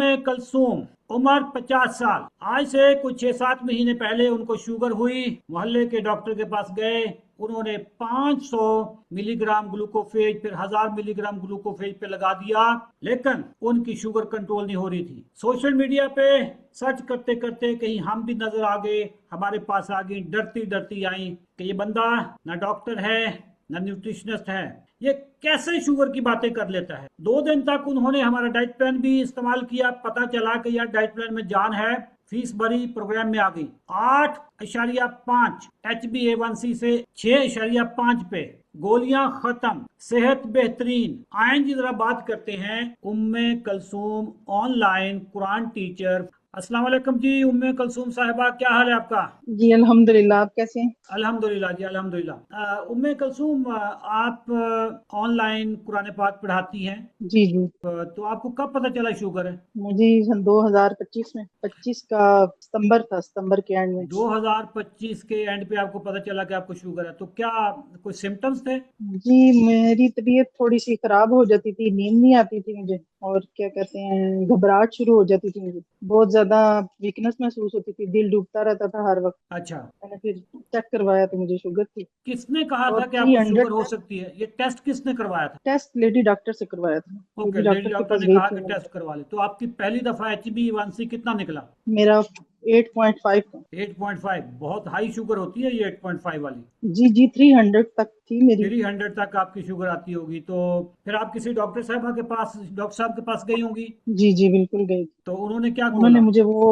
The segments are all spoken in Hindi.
उम्मे कलसूम, उम्र 50 साल। आज से कुछ 6-7 महीने पहले उनको शुगर हुई। मोहल्ले के डॉक्टर के पास गए। उन्होंने 500 मिलीग्राम ग्लूकोफेज फिर 1000 मिलीग्राम ग्लूकोफेज पे लगा दिया, लेकिन उनकी शुगर कंट्रोल नहीं हो रही थी। सोशल मीडिया पे सर्च करते करते कहीं हम भी नजर आ गए, हमारे पास आ गई, डरती डरती आई कि ये बंदा ना डॉक्टर है ना न्यूट्रिशनिस्ट है, ये कैसे शुगर की बातें कर लेता है। 2 दिन तक उन्होंने हमारा डाइट प्लान भी इस्तेमाल किया। पता चला कि यार डाइट प्लान में जान है। फीस भरी, प्रोग्राम में आ गई। 8.5 HbA1c से 6.5 पे, गोलियां खत्म, सेहत बेहतरीन। आयन जी जरा बात करते हैं उम्मे कलसूम ऑनलाइन कुरान टीचर। अस्सलाम वालेकुम जी उम्मे कलसूम साहिबा, क्या हाल है आपका? जी अल्हम्दुलिल्लाह। आप कैसे हैं? अल्हम्दुलिल्लाह जी, अल्हम्दुलिल्लाह। उम्मे कलसूम, आप ऑनलाइन कुरान पाक पढ़ाती हैं। जी जी। तो आपको कब पता चला शुगर है? मुझे सन 2025 में 25 का सितंबर था, सितंबर के एंड में। 2025 के एंड पे आपको पता चला कि आपको शुगर है, तो क्या कोई सिम्टम्स थे? जी, मेरी तबीयत थोड़ी सी खराब हो जाती थी, नींद नहीं आती थी मुझे, और क्या कहते हैं, घबराहट शुरू हो जाती थी मुझे, बहुत ज्यादा वीकनेस महसूस होती थी, दिल डूबता रहता था हर वक्त। अच्छा। मैंने फिर चेक करवाया तो मुझे शुगर थी। किसने कहा और था कि थ्री आपको शुगर हंड्रेड हो तक सकती है? ये टेस्ट किसने करवाया था? टेस्ट लेडी डॉक्टर से करवाया था, ओके, लेडी लेडी डॉक्टर के डॉक्टर पास ने गई कहा थी कि मैंने। टेस्ट करवा ले। तो आपकी पहली दफा HbA1c कितना निकला? मेरा 8.5 था। 8.5? बहुत हाई शुगर होती है ये 8.5 वाली। जी जी, 300 तक थी मेरी। 300 तक आपकी शुगर आती होगी, तो फिर आप किसी डॉक्टर साहब के पास, डॉक्टर साहब के पास गई होंगी। जी जी बिल्कुल गई। तो उन्होंने क्या उन्होंने बोला? मुझे वो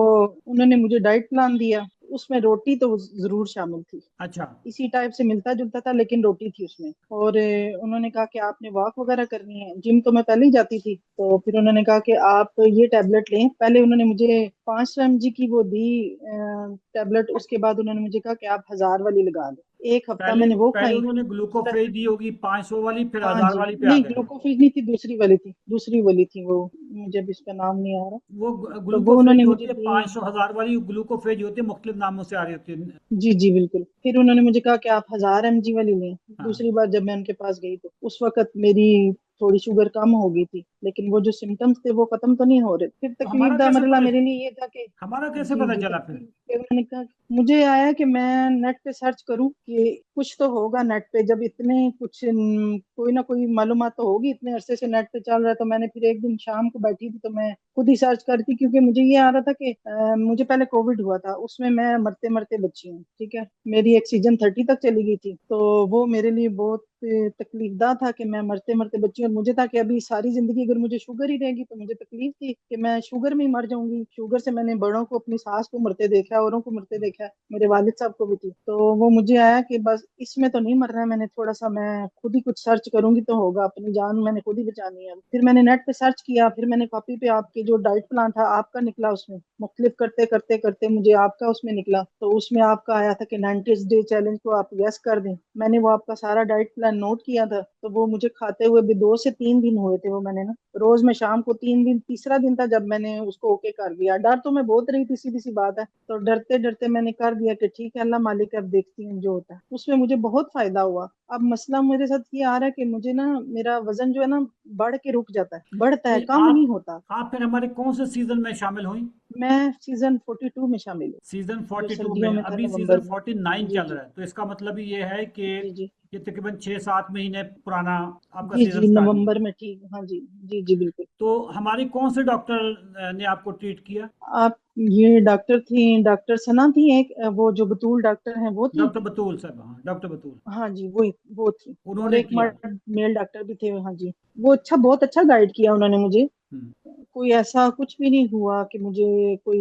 उन्होंने मुझे डाइट प्लान दिया। उसमें रोटी तो जरूर शामिल थी। अच्छा। इसी टाइप से मिलता जुलता था, लेकिन रोटी थी उसमें। और उन्होंने कहा कि आपने वॉक वगैरह करनी है, जिम तो मैं पहले ही जाती थी, तो फिर उन्होंने कहा कि आप ये टैबलेट लें। पहले उन्होंने मुझे 500 mg की वो दी टैबलेट। उसके बाद उन्होंने मुझे कहा कि आप 1000 वाली लगा लें। एक हफ्ता पहले मैंने वो पहले खाई। उन्होंने दूसरा, ग्लूकोफेज दी होगी 500 वाली, फिर हाँ 1000 जी, वाली पे आ नहीं गए। ग्लूकोफेज नहीं थी, दूसरी वाली थी, दूसरी वाली थी वो। मुझे अभी इसका नाम नहीं आ रहा। वो तो वो ग्लूकोफेज उन्होंने जो मुझे होती है दी। 500 1000 वाली ग्लूकोफेज होती है, मुख्तलिफ नामों से आ रही होती है। जी जी बिल्कुल। फिर उन्होंने मुझे कहा कि आप 1000 mg वाली लें। हाँ। दूसरी बार जब मैं उनके पास गई तो उस वक्त मेरी थोड़ी शुगर कम हो गई थी, लेकिन वो जो सिम्टम्स थे वो खत्म तो नहीं हो रहे। फिर तो तकलीफ दा मरला मेरे लिए ये था कि, हमारा कैसे जी पता जी, चला फिर? तकलीफ फिर उन्होंने कहा, मुझे आया कि मैं नेट पे सर्च करूं कि कुछ तो होगा नेट पे। जब इतने कुछ कोई ना कोई मालूमात तो होगी, इतने अरसे से नेट पे चल रहा है। तो मैंने फिर एक दिन शाम को बैठी थी तो मैं खुद ही सर्च करती, क्योंकि मुझे ये आ रहा था कि मुझे पहले कोविड हुआ था, उसमें मैं मरते मरते बची हूँ। ठीक है, मेरी ऑक्सीजन 30 तक चली गई थी, तो वो मेरे लिए बहुत तकलीफदा था कि मैं मरते मरते बची हूँ। और मुझे था कि अभी सारी जिंदगी अगर मुझे शुगर ही रहेगी तो मुझे तकलीफ थी कि मैं शुगर में ही मर जाऊंगी। शुगर से मैंने बड़ों को, अपनी सास को मरते देखा है, औरों को मरते देखा है, मेरे वालिद साहब को भी थी। तो वो मुझे आया कि बस इसमें तो नहीं मरना है, मैंने थोड़ा सा, मैं खुद ही कुछ सर्च करूंगी तो होगा, अपनी जान मैंने खुद ही बचानी है। फिर मैंने नेट पे सर्च किया, फिर मैंने कॉपी पे आपके जो डाइट प्लान था आपका निकला, उसमें मुख्तलिफ करते करते करते मुझे आपका उसमें निकला। तो उसमें आपका आया था कि 90 डे चैलेंज को आप यस कर दें। मैंने वो आपका सारा डाइट प्लान नोट किया था, तो वो मुझे खाते हुए भी 2 से 3 दिन हुए थे। वो मैंने ना, रोज मैं शाम को 3 दिन, तीसरा दिन था जब मैंने उसको ओके कर दिया। डर तो मैं बहुत रही थी, सीधी सी बात है, तो डरते डरते मैंने कर दिया कि ठीक है, अल्लाह मालिक है, अब देखती हूँ जो होता है। उसमें मुझे बहुत फायदा हुआ। अब मसला मेरे साथ ये आ रहा है कि मुझे ना, मेरा वजन जो है ना, बढ़ के रुक जाता है, बढ़ता है, नहीं, कम नहीं होता। आप फिर हमारे कौन से सीजन में शामिल हुई? मैं सीजन 42 में शामिल हूँ, सीजन जो 42 में। सर्दियों में था, अभी सीजन नवंबर में। 49 जी चल जी। रहा है, तो इसका मतलब ये है कि जी जी। ये तकरीबन 6-7 महीने पुराना आपका जी सीजन जी, स्टार्ट हुआ। नवंबर में, ठीक, हाँ जी। जी जी बिल्कुल। तो हमारी कौन से डॉक्टर ने आपको ट्रीट किया? आप, ये डॉक्टर थी, डॉक्टर सना थी एक, वो जो बतूल डॉक्टर हैं वो थी। डॉक्टर बतूल साहब, हाँ डॉक्टर बतूल। हाँ जी, वो थी। और उन्होंने एक किया। मर्द मेल डॉक्टर भी थे। हाँ जी, वो अच्छा, बहुत अच्छा गाइड किया उन्होंने मुझे। हम्म। कोई ऐसा कुछ भी नहीं हुआ कि मुझे कोई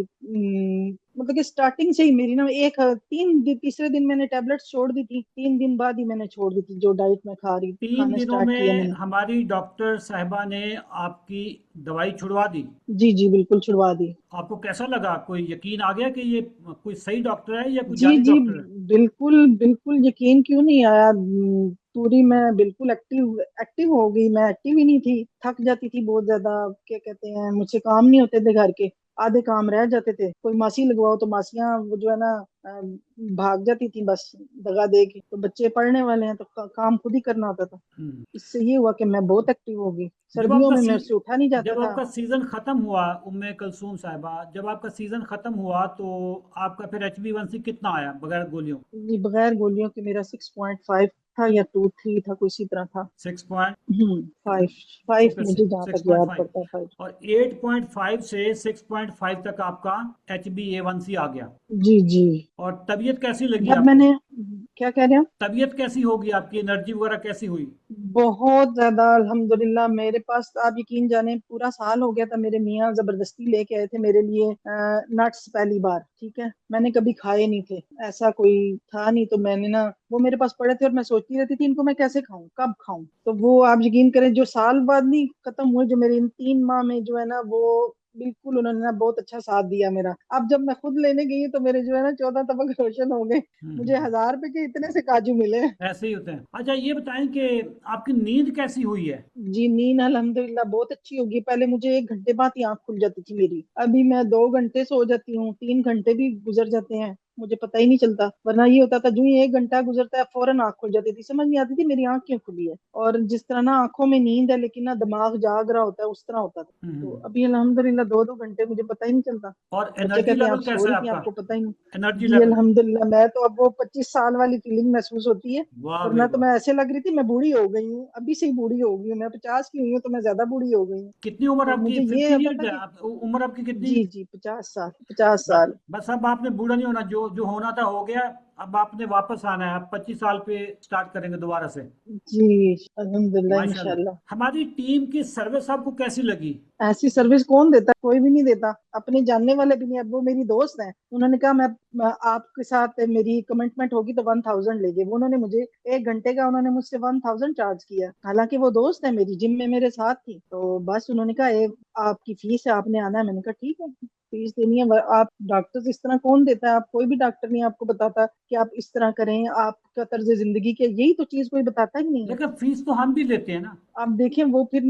मतलब कि स्टार्टिंग से ही मेरी ना, तीसरे दिन मैंने टैबलेट्स छोड़ दी थी, 3 दिन बाद ही मैंने छोड़ दी थी जो डाइट में तीन खाना दिनों स्टार्ट किया में मैंने। हमारी डॉक्टर साहिबा ने आपकी दवाई छुड़वा दी। जी जी बिल्कुल, छुड़वा दी। आपको कैसा लगा? कोई यकीन आ गया कि ये कोई सही डॉक्टर है या कोई जी जाली जी डॉक्टर है? बिल्कुल बिल्कुल, यकीन क्यों नहीं आया। पूरी मैं बिल्कुल एक्टिव एक्टिव हो गई। मैं एक्टिव ही नहीं थी, थक जाती थी बहुत ज्यादा। क्या कहते हैं, मुझसे काम नहीं होते थे घर के। आधे काम रह जाते थे, कोई मासी लगवाओ तो मासियां वो जो है ना अ, भाग जाती थी बस दगा दे के, तो बच्चे पढ़ने वाले हैं तो काम खुद ही करना होता था। हम्म। इससे ये हुआ कि मैं बहुत एक्टिव हो गई, जब सर्दियों आपका में सी मेरे से उठा नहीं जाता जब था। आपका सीजन खत्म हुआ, उम्मे कलसूम साहिबा, जब आपका सीजन खत्म हुआ तो आपका फिर HbA1c कितना आया बगैर गोलियों? ये बगैर गोलियों के मेरा 6.5 था या 2.3 था, कोई इसी तरह था। 6 फाइव, फाइव ओके, मुझे जहाँ तक सिक्स पॉइंट याद फाइव पड़ता है, 5। और 8.5 से 6.5 तक आपका HbA1c आ गया। जी जी। और तबीयत कैसी लगी जब आपको? मैंने, क्या कह रहे हो? तबीयत कैसी होगी आपकी, एनर्जी वगैरह कैसी हुई? बहुत ज्यादा अल्हम्दुलिल्लाह। मेरे पास आप यकीन जाने पूरा साल हो गया था, मेरे मियाँ जबरदस्ती लेके आए थे मेरे लिए नट्स, पहली बार, ठीक है, मैंने कभी खाए नहीं थे, ऐसा कोई था नहीं, तो मैंने ना वो मेरे पास पड़े थे और मैं सोचती रहती थी इनको मैं कैसे खाऊं, कब खाऊं। तो वो आप यकीन करें, जो साल बाद नहीं खत्म हुए, जो मेरे इन 3 माह में जो है ना, वो बिल्कुल उन्होंने ना बहुत अच्छा साथ दिया मेरा। अब जब मैं खुद लेने गई तो मेरे जो है ना 14 तबक रोशन हो गए। मुझे हम्म। 1000 रुपए के इतने से काजू मिले। ऐसे ही होते हैं। अच्छा, ये बताएं कि आपकी नींद कैसी हुई है? जी, नींद अल्हम्दुलिल्लाह बहुत अच्छी होगी। पहले मुझे 1 घंटे बाद ही आंख खुल जाती थी मेरी, अभी मैं 2 घंटे सो जाती हूँ, 3 घंटे भी गुजर जाते हैं, मुझे पता ही नहीं चलता। वरना ये होता था, जो ही 1 घंटा गुजरता है फौरन आंख खुल जाती थी, समझ नहीं आती थी मेरी आंख क्यों खुली है। और जिस तरह ना आंखों में नींद है लेकिन ना दिमाग जाग रहा होता है, उस तरह होता था। तो हम्म। अभी अल्हम्दुलिल्लाह 2-2 घंटे मुझे पता ही नहीं चलता। और बच्चे एनर्जी कहते हैं आप लेवल सो कैसा रही है थी, आपका? आपको पता ही नहीं। एनर्जी जी लेवल? अल्हम्दुलिल्लाह, मैं तो अब वो 25 साल वाली फीलिंग महसूस होती है। वाह भाई वरना तो वाह। मैं ऐसे लग रही थी मैं बूढ़ी हो गई हूँ, अभी से ही बूढ़ी हो गई हूँ, मैं 50 की हुई हूँ तो मैं ज्यादा बूढ़ी हो गई हूँ। कितनी उम्र तो आपकी, मुझे ये 50 होता ईयर्स था है कि उम्र आपकी कितनी? जी जी, 50 साल, 50 साल। बस अब आपने बूढ़ा नहीं होना, जो जो होना था हो गया। अब आपने वापस आना है, अब 25 साल पे स्टार्ट करेंगे दोबारा से। जी अल्हम्दुलिल्लाह इंशाल्लाह। माशाल्लाह। हमारी टीम की सर्विस आपको कैसी लगी? ऐसी सर्विस कौन देता है? कोई भी नहीं देता, अपने जानने वाले भी नहीं। अब वो मेरी दोस्त है, उन्होंने कहा मैं आपके साथ मेरी कमिटमेंट होगी तो 1000 लेंगे। वो उन्होंने मुझे 1 घंटे का उन्होंने मुझसे 1000 चार्ज किया, हालांकि वो दोस्त है मेरी, जिम में मेरे साथ थी। तो बस उन्होंने कहा एक आपकी फीस है, आपने आना है। मैंने कहा ठीक है, फीस देनी है। आप डॉक्टर इस तरह कौन देता है? आप कोई भी डॉक्टर नहीं आपको बताता कि आप इस तरह करें, आपका तर्ज जिंदगी के, यही तो चीज कोई बताता ही नहीं है। लेकिन फीस तो हम भी लेते हैं ना। आप देखें वो फिर,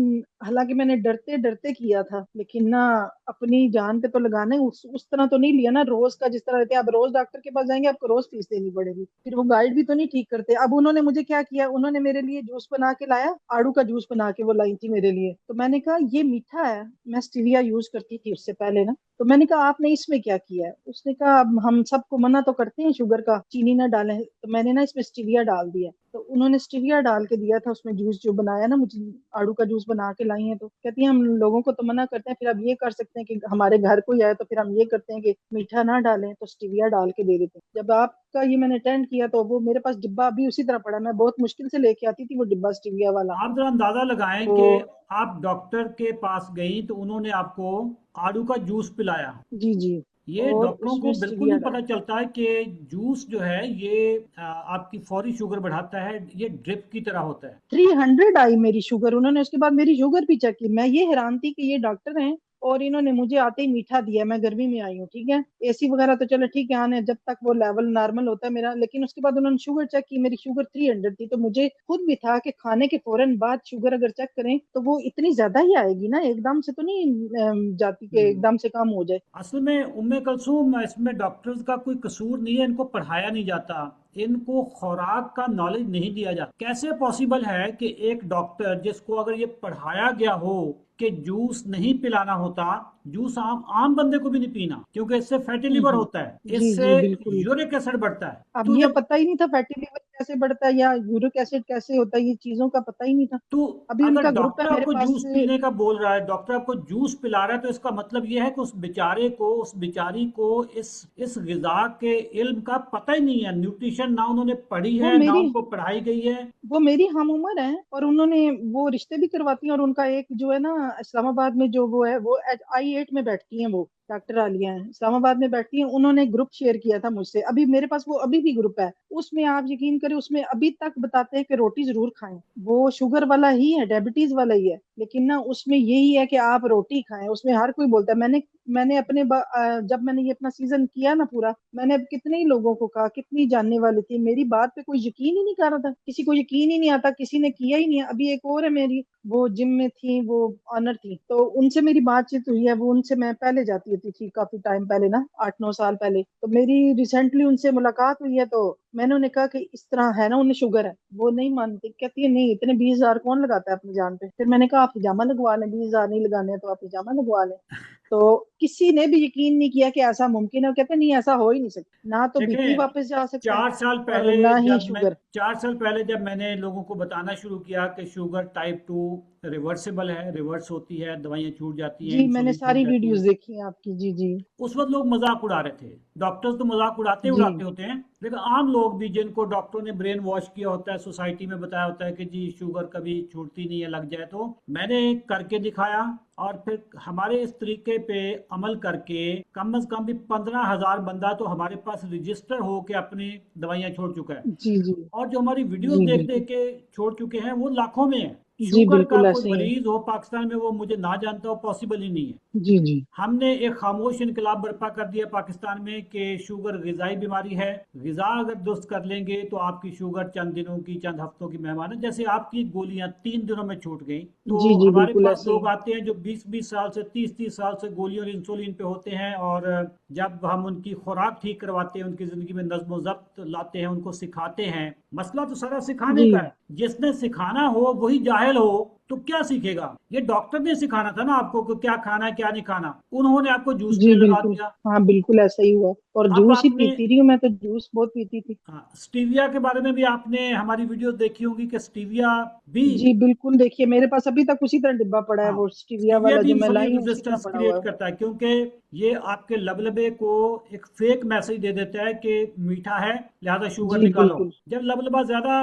हालांकि मैंने डरते डरते किया था, लेकिन ना अपनी जान पे तो लगाना है, उस तरह तो नहीं लिया ना रोज का, जिस तरह रहते हैं आप रोज डॉक्टर के पास जाएंगे आपको रोज फीस देनी पड़ेगी, फिर वो गाइड भी तो नहीं ठीक करते। अब उन्होंने मुझे क्या किया, उन्होंने मेरे लिए जूस बना के लाया, आड़ू का जूस बना के वो लाई थी मेरे लिए। तो मैंने कहा ये मीठा है, मैं स्टीविया यूज करती थी उससे पहले ना। तो मैंने कहा आपने इसमें क्या किया है? उसने कहा अब हम सबको मना तो करते हैं शुगर का, चीनी ना डालें, तो मैंने ना इसमें स्टीविया डाल दिया। तो उन्होंने स्टीविया डाल के दिया था उसमें, जूस जो बनाया ना, मुझे आड़ू का जूस बना के लाई है। तो कहती है हम लोगों को तो मना करते हैं, फिर अब ये कर सकते हैं कि हमारे घर कोई आए तो फिर हम ये करते हैं कि मीठा ना डालें तो स्टीविया डाल के दे देते हैं। जब आपका ये मैंने अटेंड किया तो वो मेरे पास डिब्बा अभी उसी तरह पड़ा, मैं बहुत मुश्किल से लेके आती थी वो डिब्बा स्टीविया वाला। आप जरा अंदाजा लगाएं तो कि आप डॉक्टर के पास गई तो उन्होंने आपको आड़ू का जूस पिलाया। जी जी, ये और डॉक्टरों को उसमें बिल्कुल स्टीविया नहीं पता डाल। चलता है कि जूस जो है ये आपकी फौरी शुगर बढ़ाता है, ये ड्रिप की तरह होता है। 300 आई मेरी शुगर। उन्होंने उसके बाद मेरी शुगर भी चेक की। मैं ये हैरान थी कि ये डॉक्टर हैं और इन्होंने मुझे आते ही मीठा दिया। मैं गर्मी में आई हूँ, ठीक है, एसी वगैरह तो चलो ठीक है आने, जब तक वो लेवल नॉर्मल होता है मेरा, लेकिन उसके बाद उन्होंने शुगर चेक की, मेरी शुगर 300 थी। तो मुझे खुद भी था कि खाने के फौरन बाद शुगर अगर चेक करें तो वो इतनी ज्यादा ही आएगी ना, एकदम से तो नहीं जाती कि हम्म। एकदम से कम हो जाए। असल में उम्मे कलसूम, इसमें डॉक्टर्स का कोई कसूर नहीं है, इनको पढ़ाया नहीं जाता, इनको खुराक का नॉलेज नहीं दिया जाता। कैसे पॉसिबल है कि एक डॉक्टर जिसको अगर ये पढ़ाया गया हो कि जूस नहीं पिलाना होता, जूस आम आम बंदे को भी नहीं पीना क्योंकि इससे फैटी लिवर होता है, जी इससे जी बिल्कुल। यूरिक एसिड बढ़ता है। अब तो ये जब पता ही नहीं था फैटी लिवर कैसे बढ़ता है या यूरिक एसिड कैसे होता है, ये चीजों का पता ही नहीं था। तो अभी अगर उनका ग्रुप है डॉक्टर मेरे आपको पास। जूस पीने का बोल रहा है, डॉक्टर आपको जूस पिला रहा है, तो इसका मतलब ये है कि उस बेचारे को, उस बेचारी को इस ग़िज़ा के इल्म का पता ही नहीं है। न्यूट्रिशन ना उन्होंने पढ़ी वो है, ना मेरी उनको पढ़ाई गई है। वो मेरी हम उम्र है और उन्होंने वो रिश्ते भी करवाती हैं। और उनका एक जो है ना इस्लामाबाद में जो वो है, वो I8 में बैठती हैं, वो डॉक्टर आलिया हैं, इस्लामाबाद में बैठती हैं। उन्होंने ग्रुप शेयर किया था मुझसे, अभी मेरे पास वो अभी भी ग्रुप है। उसमें आप यकीन करें, उसमें अभी तक बताते हैं कि रोटी जरूर खाएं। वो शुगर वाला ही है, डायबिटीज वाला ही है, लेकिन ना उसमें यही है कि आप रोटी खाएं, उसमें हर कोई बोलता है। मैंने जब मैंने ये अपना सीजन किया ना पूरा, मैंने अब कितने ही लोगों को कहा, कितनी जानने वाली थी, मेरी बात पे कोई यकीन ही नहीं कर रहा था, किसी को यकीन ही नहीं आता, किसी ने किया ही नहीं है। अभी एक और है मेरी, वो जिम में थी, वो ऑनर थी, तो उनसे मेरी बातचीत हुई है। वो उनसे मैं पहले जाती होती थी, काफी टाइम पहले ना, 8-9 साल पहले। तो मेरी रिसेंटली उनसे मुलाकात हुई है, तो मैंने उन्हें कहा कि इस तरह है ना, उन्हें शुगर है। वो नहीं मानती, कहती है नहीं, इतने 20,000 कौन लगाता है अपनी जान पे। फिर मैंने कहा आप हिजामा लगवा लें, 20,000 नहीं लगाने हैं तो आप हिजामा लगवा लें। तो किसी ने भी यकीन नहीं किया कि ऐसा मुमकिन है। वो कहते नहीं, ऐसा हो ही नहीं सकता, ना तो बीपी देखें, वापस जा सकता है चार साल और पहले ना ही जब मैं शुगर। 4 साल पहले जब मैंने लोगों को बताना शुरू किया कि शुगर टाइप 2 रिवर्सिबल है, रिवर्स होती है, दवाइयाँ छूट जाती हैं, जी, मैंने इंसुलिन छूट सारी जाती वीडियोस है, देखी हैं आपकी। जी जी। उस वक्त लोग मजाक उड़ा रहे थे। डॉक्टर्स तो मजाक उड़ाते जी उड़ाते होते हैं, लेकिन आम लोग भी जिनको डॉक्टरों ने ब्रेन वॉश किया होता है, सोसाइटी में बताया होता है कि जी शुगर कभी छूटती नहीं है, लग जाए तो मैंने करके दिखाया। और फिर हमारे इस तरीके पे अमल करके कम से कम भी 15,000 बंदा तो हमारे पास रजिस्टर हो के अपनी दवाइयाँ छोड़ चुका है। जी। जी और जो हमारी वीडियोस जी देख बिल्कुल। देख के छोड़ चुके हैं वो लाखों में है। जी शुगर का बिल्कुल कोई ऐसे ही है। मरीज हो पाकिस्तान में वो मुझे ना जानता हो, पॉसिबल ही नहीं है। जी जी। हमने एक खामोश इनकलाब बर्पा कर दिया पाकिस्तान में कि शुगर ग़िज़ाई बीमारी है। ग़िज़ा अगर दुरुस्त कर लेंगे तो आपकी शुगर चंद दिनों की, चंद हफ्तों की मेहमान है। जैसे आपकी गोलियां 3 दिनों में छूट गई, तो जी जी हमारे बिल्कुल पास ऐसे ही लोग है। आते हैं जो 20-20 साल से, 30-30 साल से गोलियों और इंसुलिन पे होते हैं, और जब हम उनकी खुराक ठीक करवाते हैं, उनकी ज़िंदगी में नज़्म ज़ब्त लाते हैं, उनको सिखाते हैं। मसला तो सारा सिखाने जी का है। जिसने सिखाना हो वही जाहिल हो तो क्या सीखेगा। ये डॉक्टर ने सिखाना था ना आपको कि क्या खाना है क्या नहीं खाना, उन्होंने आपको जूस जी में लगा बिल्कुल। दिया। हाँ बिल्कुल ऐसा ही हुआ, और अब जूस ही आपने, पीती रही हूँ मैं, तो जूस बहुत पीती थी। हाँ, स्टीविया के बारे में भी आपने हमारी वीडियो देखी होगी कि स्टीविया भी, जी बिल्कुल, देखिए मेरे पास अभी तक उसी तरह डिब्बा पड़ा है, हाँ, वो स्टीविया स्टीविया वाला भी जो मैं लाई इंसुलिन हूँ उसी तरह रेजिस्टेंस पड़ा हुआ क्रिएट है। करता है, क्योंकि ये आपके लबलबे को एक फेक मैसेज दे देता है कि मीठा है लिहाजा शुगर जी निकालो। बिल्कुल। जब लबलबा ज्यादा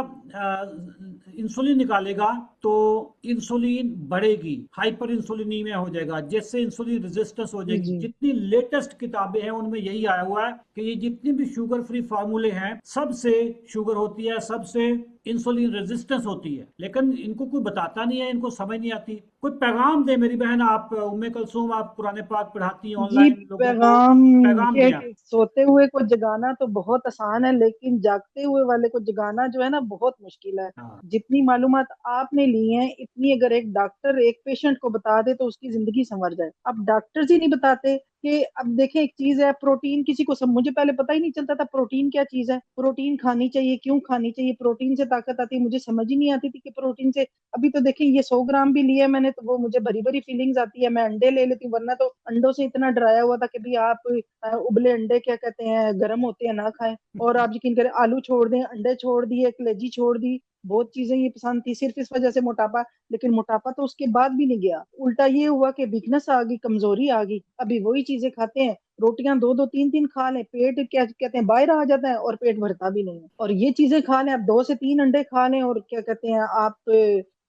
इंसुलिन निकालेगा तो इंसुलिन बढ़ेगी, हाइपर इंसुलिनीमिया हो जाएगा, जिससे इंसुलिन रेजिस्टेंस हो जी जाएगी। जी। जितनी लेटेस्ट किताबें हैं उनमें यही आया हुआ है कि ये जितनी भी शुगर फ्री फार्मूले हैं सबसे शुगर होती है, सबसे इंसुलिन रेजिस्टेंस होती है। लेकिन इनको कोई बताता नहीं है, इनको समझ नहीं आती। कोई पैगाम दे मेरी बहन, आप उम्मे कलसूम, आप कुरान पाक पढ़ाती हैं जी, ऑनलाइन लोगों को, पैगाम पैगाम के दें आप। सोते हुए को जगाना तो बहुत आसान है, लेकिन जागते हुए वाले को जगाना जो है ना, बहुत मुश्किल है। हाँ, जितनी मालूमात आपने ली है, इतनी अगर एक डॉक्टर एक पेशेंट को बता दे तो उसकी जिंदगी संवर जाए। अब डॉक्टर्स ही नहीं बताते कि, अब देखें एक चीज है प्रोटीन, किसी को सब, मुझे पहले पता ही नहीं चलता था प्रोटीन क्या चीज है, प्रोटीन खानी चाहिए, क्यों खानी चाहिए, प्रोटीन से ताकत आती है, मुझे समझ ही नहीं आती थी कि प्रोटीन से। अभी तो देखें, ये 100 ग्राम भी लिया मैंने तो वो मुझे भरी भरी फीलिंग्स आती है। मैं अंडे ले लेती हूँ, वरना तो अंडों से इतना डराया हुआ था कि भाई आप उबले अंडे, क्या कहते हैं, गर्म होते हैं, ना खाएं। और आप यकीन करें, आलू छोड़ दें, अंडे छोड़ दिए, कलेजी छोड़ दी, बहुत चीजें ये पसंद थी, सिर्फ इस वजह से मोटापा। लेकिन मोटापा तो उसके बाद भी नहीं गया, उल्टा ये हुआ कि वीकनेस आ गई, कमजोरी आ गई। अभी वही चीजें खाते हैं, रोटियां दो दो तीन तीन खा लें, पेट क्या कहते हैं बाहर आ जाता है, और पेट भरता भी नहीं है। और ये चीजें खा लें, आप 2 से 3 अंडे खा लें, और क्या कहते हैं आप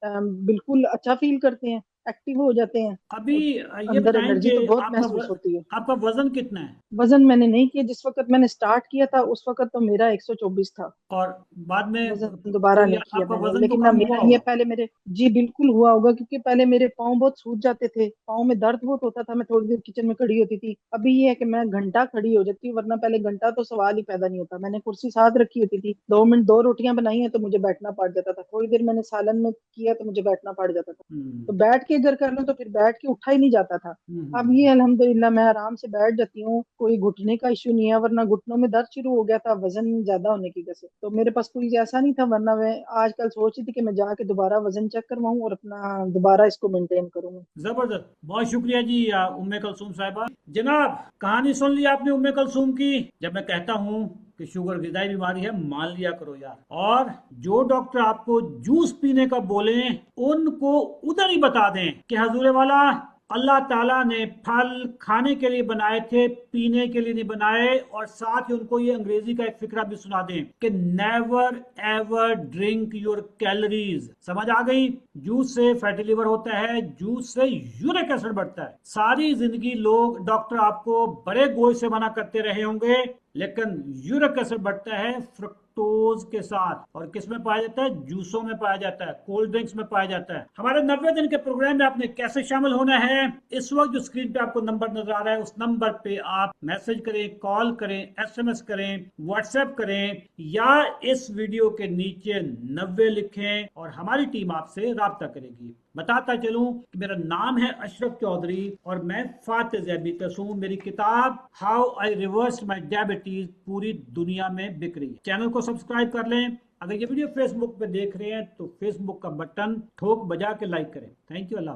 बिल्कुल अच्छा फील करते हैं, एक्टिव हो जाते हैं, अभी और ये अंदर बताएं एनर्जी कि तो बहुत आपका महसूस होती है। आपका वजन कितना है, वजन मैंने नहीं किया, जिस वक्त मैंने स्टार्ट किया था उस वक्त तो मेरा 124 था। और बाद में वजन दोबारा कोई नहीं किया आपका मैंने, वजन तो लेकिन ना कम मेरा हुआ ये होगा। पहले मेरे, जी बिल्कुल हुआ होगा, क्योंकि पहले मेरे पाँव बहुत सूज जाते थे, पाँव में दर्द बहुत होता था, मैं थोड़ी देर किचन में खड़ी होती थी। अभी ये है कि मैं घंटा खड़ी हो जाती हूँ, वरना पहले घंटा तो सवाल ही पैदा नहीं होता। मैंने कुर्सी साथ रखी होती थी, 2 मिनट 2 रोटियां बनाई है तो मुझे बैठना पड़ जाता था, थोड़ी देर मैंने सालन में किया तो मुझे बैठना पड़ जाता था। हम्म, तो बैठ के अगर कर लो तो फिर बैठ के उठा ही नहीं जाता था। अब ये हम्म। अल्हम्दुलिल्लाह मैं आराम से बैठ जाती हूँ, कोई घुटने का इशू नहीं है, वरना घुटनों में दर्द शुरू हो गया था वजन ज्यादा होने की वजह से। तो मेरे पास कोई ऐसा नहीं था, वरना मैं आजकल सोच रही थी कि मैं जाके दोबारा वजन चेक करवाऊँ और अपना दोबारा इसको मेंटेन करूँ। जबरदस्त, बहुत शुक्रिया जी उम्मे कलसूम साहिबा। जनाब, कहानी सुन ली आपने उम्मे कलसूम की। जब मैं कहता हूँ कि शुगर ग़िज़ाई बीमारी है, मान लिया करो यार। और जो डॉक्टर आपको जूस पीने का बोले उनको उधर ही बता दें कि हजूर वाला, अल्लाह ताला ने फल खाने के लिए बनाए थे, पीने के लिए नहीं बनाए। और साथ ही उनको ये अंग्रेजी का एक फिक्रा भी सुना दें कि never ever drink your calories. समझ आ गई। जूस से फैटी लिवर होता है, जूस से यूरिक एसिड बढ़ता है। सारी जिंदगी लोग, डॉक्टर आपको बड़े गोश से मना करते रहे होंगे लेकिन यूरिक एसिड बढ़ता है फ्रुक्टोज के साथ। और किस में पाया जाता है? जूसों में पाया जाता है, कोल्ड ड्रिंक्स में पाया जाता है। हमारे 90 दिन के प्रोग्राम में आपने कैसे शामिल होना है? इस वक्त जो स्क्रीन पे आपको नंबर नजर आ रहा है, उस नंबर पे आप मैसेज करें, कॉल करें, एसएमएस करें, व्हाट्सएप करें, या इस वीडियो के नीचे 90 लिखें और हमारी टीम आपसे राब्ता करेगी। बताता चलूं कि मेरा नाम है अशरफ चौधरी और मैं फातिह ज़ैबितस हूं। मेरी किताब how I reversed my diabetes पूरी दुनिया में बिक रही है। चैनल को सब्सक्राइब कर लें। अगर ये वीडियो फेसबुक पे देख रहे हैं तो फेसबुक का बटन ठोक बजा के लाइक करें। Thank you. अल्लाह।